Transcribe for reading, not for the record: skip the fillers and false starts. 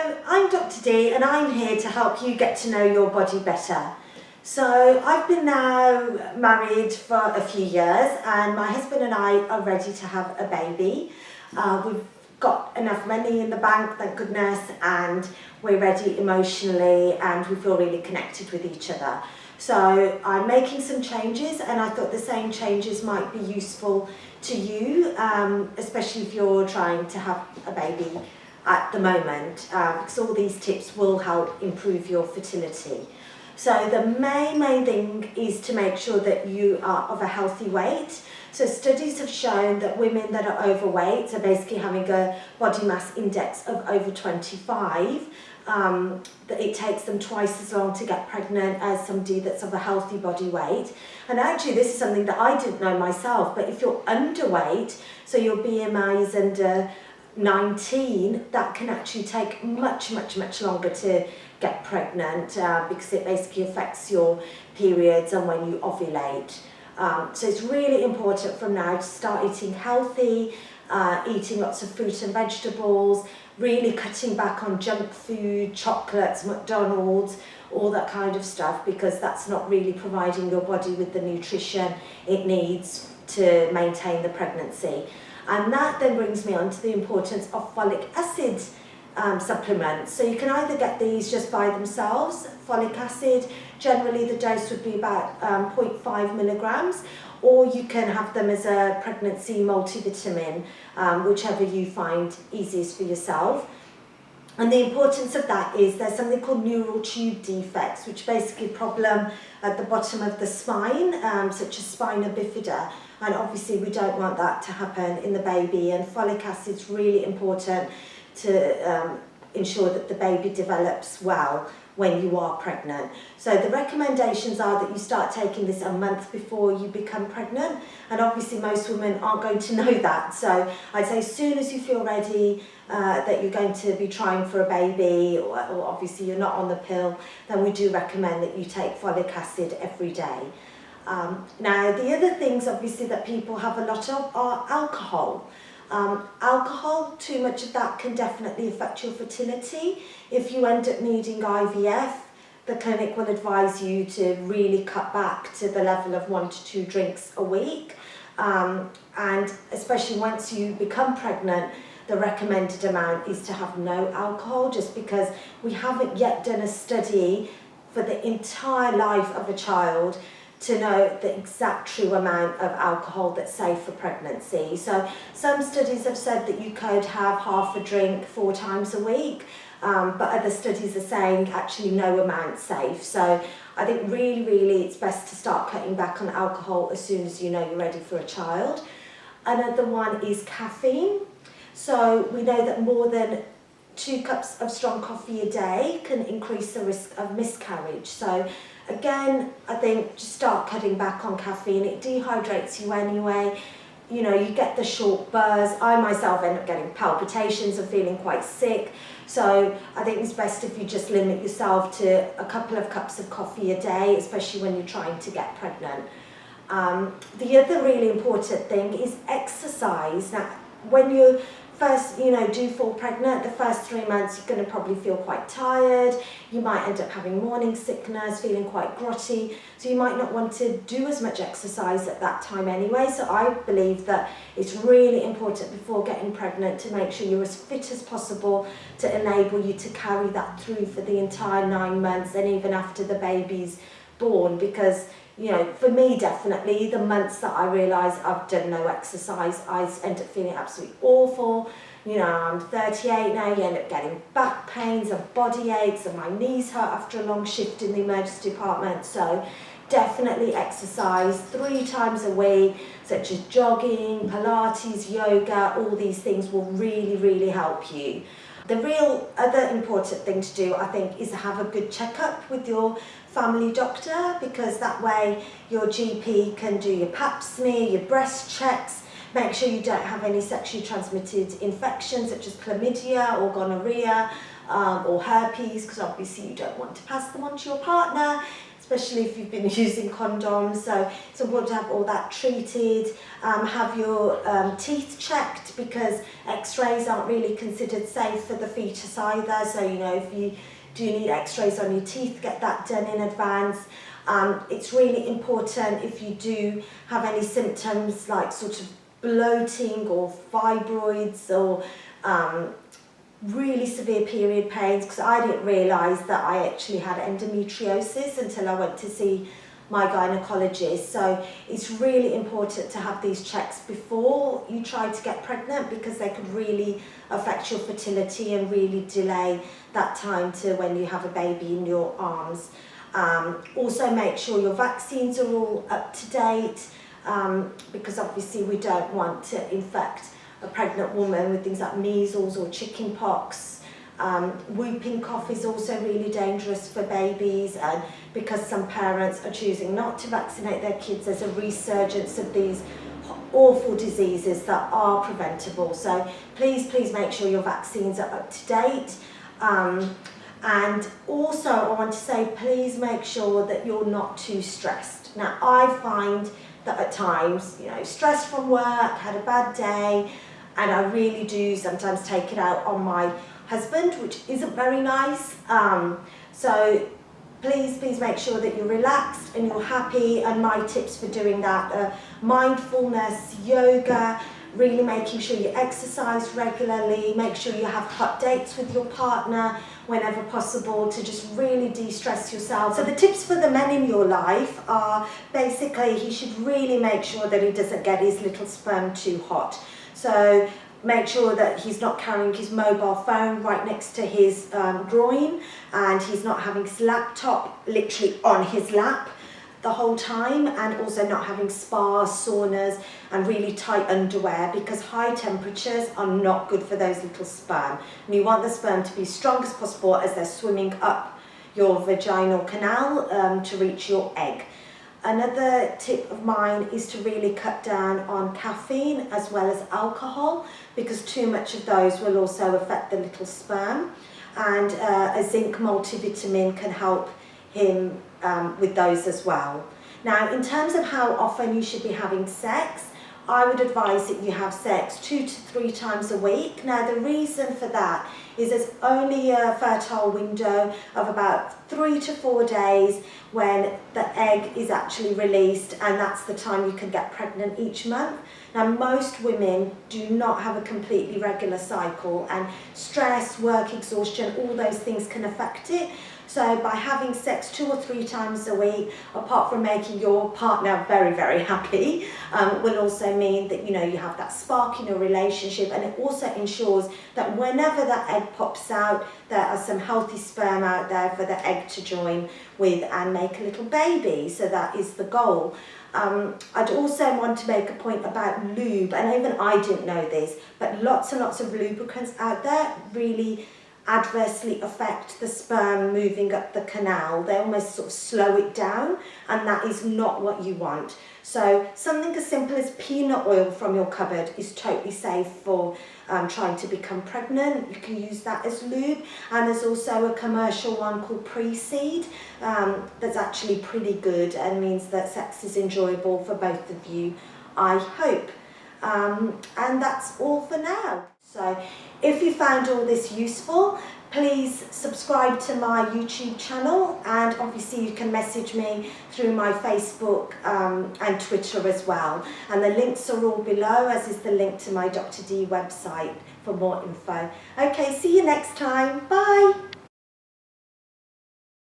I'm Dr. D and I'm here to help you get to know your body better. So I've been now married for a few years and my husband and I are ready to have a baby. We've got enough money in the bank, thank goodness, and we're ready emotionally and we feel really connected with each other. So I'm making some changes and I thought the same changes might be useful to you, especially if you're trying to have a baby at the moment, because all these tips will help improve your fertility. So the main thing is to make sure that you are of a healthy weight. So studies have shown that women that are overweight, so basically having a body mass index of over 25, that it takes them twice as long to get pregnant as somebody that's of a healthy body weight. And actually this is something that I didn't know myself, but if you're underweight, so your BMI is under 19, that can actually take much longer to get pregnant because it basically affects your periods and when you ovulate. So it's really important from now to start eating healthy, eating lots of fruit and vegetables, really cutting back on junk food, chocolates, McDonald's, all that kind of stuff, because that's not really providing your body with the nutrition it needs to maintain the pregnancy. And that then brings me on to the importance of folic acid supplements. So you can either get these just by themselves, folic acid, generally the dose would be about 0.5 milligrams, or you can have them as a pregnancy multivitamin, whichever you find easiest for yourself. And the importance of that is there's something called neural tube defects, which are basically a problem at the bottom of the spine, such as spina bifida. And obviously we don't want that to happen in the baby, and folic acid is really important to ensure that the baby develops well when you are pregnant. So the recommendations are that you start taking this a month before you become pregnant, and obviously most women aren't going to know that. So I'd say as soon as you feel ready that you're going to be trying for a baby, or obviously you're not on the pill, then we do recommend that you take folic acid every day. Now the other things obviously that people have a lot of are alcohol. Alcohol, too much of that can definitely affect your fertility. If you end up needing IVF, the clinic will advise you to really cut back to the level of 1 to 2 drinks a week. And especially once you become pregnant, the recommended amount is to have no alcohol, just because we haven't yet done a study for the entire life of a child to know the exact true amount of alcohol that's safe for pregnancy. So some studies have said that you could have half a drink 4 times a week, but other studies are saying actually no amount safe. So I think really it's best to start cutting back on alcohol as soon as you know you're ready for a child. Another one is caffeine. So we know that more than 2 cups of strong coffee a day can increase the risk of miscarriage. So again, I think just start cutting back on caffeine. It dehydrates you anyway. You know, you get the short buzz. I myself end up getting palpitations and feeling quite sick. So I think it's best if you just limit yourself to a couple of cups of coffee a day, especially when you're trying to get pregnant. The other really important thing is exercise. Now, when you first, do fall pregnant, the first 3 months you're going to probably feel quite tired. You might end up having morning sickness, feeling quite grotty. So you might not want to do as much exercise at that time anyway. So I believe that it's really important before getting pregnant to make sure you're as fit as possible to enable you to carry that through for the entire 9 months and even after the baby's born, because for me, definitely, the months that I realise I've done no exercise, I end up feeling absolutely awful. I'm 38 now, you end up getting back pains and body aches, and my knees hurt after a long shift in the emergency department. So definitely exercise 3 times a week, such as jogging, Pilates, yoga. All these things will really help you. The real other important thing to do, I think, is to have a good checkup with your family doctor, because that way your GP can do your pap smear, your breast checks, make sure you don't have any sexually transmitted infections such as chlamydia or gonorrhea or herpes, because obviously you don't want to pass them on to your partner. It's especially if you've been using condoms. So it's important to have all that treated. Have your teeth checked, because x-rays aren't really considered safe for the fetus either. So, you know, if you do need x-rays on your teeth, get that done in advance. It's really important if you do have any symptoms like sort of bloating or fibroids or really severe period pains, because I didn't realise that I actually had endometriosis until I went to see my gynecologist. So it's really important to have these checks before you try to get pregnant, because they could really affect your fertility and really delay that time to when you have a baby in your arms. Also make sure your vaccines are all up to date, because obviously we don't want to infect a pregnant woman with things like measles or chicken pox. Whooping cough is also really dangerous for babies, and because some parents are choosing not to vaccinate their kids, there's a resurgence of these awful diseases that are preventable. So please make sure your vaccines are up to date. And also I want to say, please make sure that you're not too stressed. Now, I find that at times, you know, stressed from work, had a bad day, and I really do sometimes take it out on my husband, which isn't very nice. So please make sure that you're relaxed and you're happy. And my tips for doing that are mindfulness, yoga, really making sure you exercise regularly, make sure you have hot dates with your partner whenever possible to just really de-stress yourself. So the tips for the men in your life are basically, he should really make sure that he doesn't get his little sperm too hot. So make sure that he's not carrying his mobile phone right next to his groin, and he's not having his laptop literally on his lap the whole time, and also not having spas, saunas and really tight underwear, because high temperatures are not good for those little sperm. And you want the sperm to be as strong as possible as they're swimming up your vaginal canal to reach your egg. Another tip of mine is to really cut down on caffeine as well as alcohol, because too much of those will also affect the little sperm. And a zinc multivitamin can help him with those as well. Now, in terms of how often you should be having sex, I would advise that you have sex 2 to 3 times a week. Now, the reason for that is there's only a fertile window of about 3 to 4 days when the egg is actually released, and that's the time you can get pregnant each month. Now, most women do not have a completely regular cycle, and stress, work exhaustion, all those things can affect it. So by having sex 2 or 3 times a week, apart from making your partner very, very happy, will also mean that, you know, you have that spark in your relationship, and it also ensures that whenever that egg pops out, there are some healthy sperm out there for the egg to join with and make a little baby. So that is the goal. I'd also want to make a point about lube, and even I didn't know this, but lots and lots of lubricants out there really adversely affect the sperm moving up the canal. They almost sort of slow it down, and that is not what you want. So something as simple as peanut oil from your cupboard is totally safe for trying to become pregnant. You can use that as lube, and there's also a commercial one called Pre-Seed that's actually pretty good and means that sex is enjoyable for both of you, I hope. And that's all for now. So if you found all this useful, please subscribe to my YouTube channel, and obviously you can message me through my Facebook and Twitter as well. And the links are all below, as is the link to my Dr. D website for more info. Okay, see you next time. Bye.